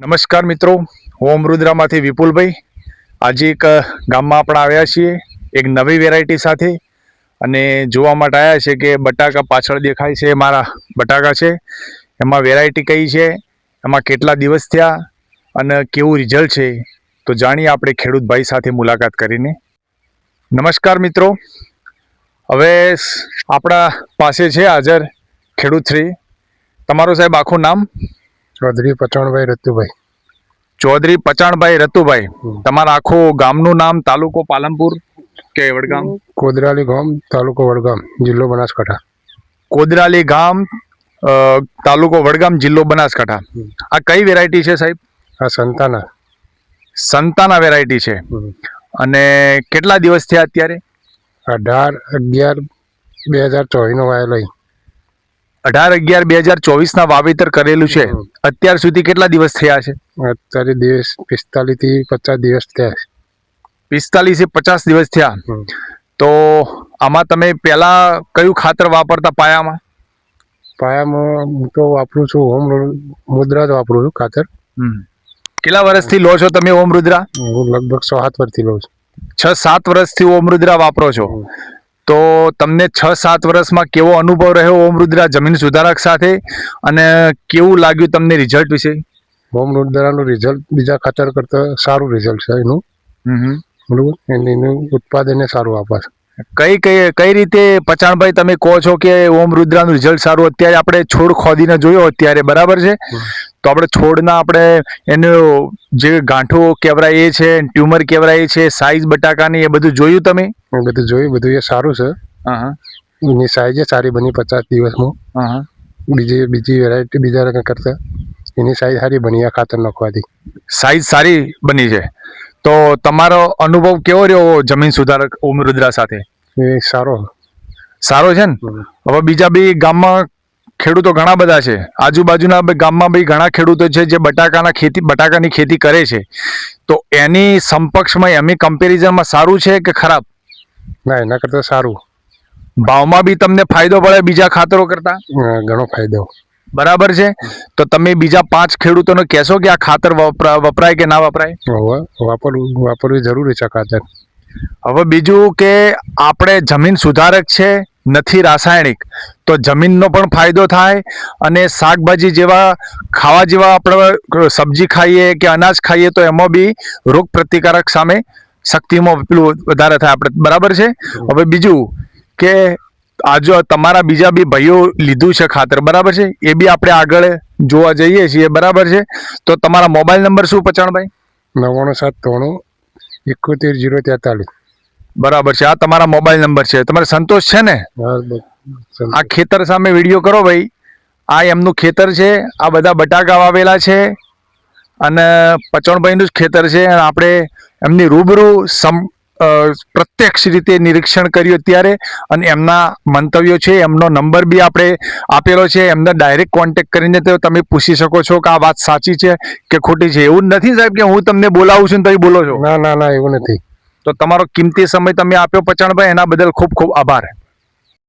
નમસ્કાર મિત્રો, હું અમૃદ્રામાંથી વિપુલભાઈ. આજે એક ગામમાં આપણે આવ્યા છીએ એક નવી વેરાયટી સાથે અને જોવા માટે આવ્યા છે કે બટાકા પાછળ દેખાય છે મારા બટાકા છે. એમાં વેરાયટી કઈ છે, એમાં કેટલા દિવસ થયા અને કેવું રિઝલ્ટ છે, તો જાણીએ આપણે ખેડૂત ભાઈ સાથે મુલાકાત કરીને. નમસ્કાર મિત્રો, હવે આપણા પાસે છે હાજર ખેડૂત શ્રી. તમારું સાહેબ આખું નામ? ચૌધરી પચાણભાઈ રતુભાઈ. ચૌધરી પચાણભાઈ રતુભાઈ. તમારા આખું ગામનું નામ, તાલુકો પાલનપુર કે વડગામ? કોદરાલી ગામ, તાલુકો વડગામ, જિલ્લો બનાસકાંઠા. કોદરાલી ગામ, તાલુકો વડગામ, જિલ્લો બનાસકાંઠા. આ કઈ વેરાયટી છે સાહેબ? આ સંતાના. સંતાના વેરાયટી છે. અને કેટલા દિવસ થયા અત્યારે? 18/11/2024 નો વાયેલો. 18/11/2024 ના વાવેતર કરેલું છે. અત્યાર સુધી કેટલા દિવસ થયા છે? અત્યારે દિવસ 45 થી 50 દિવસ થયા. 45 થી 50 દિવસ થયા. તો આમાં તમે પહેલા કયું ખાતર વાપરતા પાયામાં? પાયામાં હું તો વાપરું છું હોમ મુદ્રા જ વાપરું છું ખાતર. કેટલા વર્ષથી લો છો તમે ઓમ રુદ્રા? હું લગભગ 6-7 વર્ષથી લઉં છું. 6-7 વર્ષથી ઓમ રુદ્રા વાપરો છો. તો તમને 6-7 વર્ષમાં કેવો અનુભવ રહ્યો ઓમ રુદ્રા જમીન સુધારક સાથે, અને કેવું લાગ્યું તમને રિઝલ્ટ વિશે? હોમ રુદ્રાનું રિઝલ્ટ બીજા ખાતર કરતાં સારું રિઝલ્ટ છે એનું. બરોબર, એનું ઉત્પાદન સારું આપે છે. કઈ રીતે પચાણભાઈ તમે કહો છો કે ઓમ રુદ્રાનું રિઝલ્ટ સારું? અત્યારે આપણે છોડ ખોદીને જોયો અત્યારે, બરાબર છે? તો આપણે છોડના આપણે એનું જે ગાંઠો કેવરાય એ છે, ટ્યુમર કેવરાય છે, સાઈઝ બટાકાની, એ બધું જોયું તમે? બધું જોયું, બધું એ સારું છે. એની સાઈઝ સારી બની 50 દિવસમાં. બીજી વેરાયટી બીજા રકમ કરતા એની સાઈઝ સારી બની આ ખાતર નાખવાથી. સાઈઝ સારી બની છે. તો તમારો અનુભવ કેવો રહ્યો જમીન સુધારક ઓમ રુદ્રા સાથે? એ સારો છે ને? હવે બીજા બી ગામમાં ખેડૂતો ઘણા બધા છે, આજુબાજુના ગામમાં બી ઘણા ખેડૂતો છે જે બટાકાની ખેતી કરે છે. તો એની સમકક્ષમાં એમની કમ્પેરિઝનમાં સારું છે કે ખરાબ? ના, એના કરતાં સારું. ભાવમાં બી તમને ફાયદો પડે બીજા ખાતરો કરતા? ઘણો ફાયદો. બરાબર છે. તો તમે બીજા 5 ખેડૂતોને કહેશો કે આ ખાતર વપરાય કે ના વપરાય? વાપરવું જરૂરી છે ખાતર. હવે બીજું કે આપણે જમીન સુધારક છે, નથી રાસાયણિક, તો જમીનનો પણ ફાયદો થાય અને શાકભાજી જેવા ખાવા જેવા આપણે સબ્જી ખાઈએ કે અનાજ ખાઈએ તો એમાં બી રોગ પ્રતિકારક સામે શક્તિમાં પેલું વધારે થાય આપણે, બરાબર છે? હવે બીજું કે આજે તમારા બીજા બી ભાઈઓ લીધું છે ખાતર, બરાબર છે? એ બી આપણે આગળ જોવા જઈએ છીએ, બરાબર છે? તો તમારા મોબાઈલ નંબર શું પચાણભાઈ? 9793 71 043. બરાબર છે, આ તમારા મોબાઈલ નંબર છે. તમારે સંતોષ છે ને? આ ખેતર સામે વિડીયો કરો ભાઈ. આ એમનું ખેતર છે, આ બધા બટાકા વાવેલા છે અને પચાણભાઈનું જ ખેતર છે. આપણે એમની રૂબરૂ પ્રત્યક્ષ રીતે નિરીક્ષણ કર્યું અત્યારે, અને એમના મંતવ્યો છે, એમનો નંબર બી આપણે આપેલો છે. એમને ડાયરેક્ટ કોન્ટેક્ટ કરીને તો તમે પૂછી શકો છો કે આ વાત સાચી છે કે ખોટી છે. એવું નથી સાહેબ કે હું તમને બોલાવું છું ને તમે બોલો છો. ના, એવું નથી. તો તમારો કિંમતી સમય તમે આપ્યો પચાણભાઈ, એના બદલ ખૂબ ખૂબ આભાર.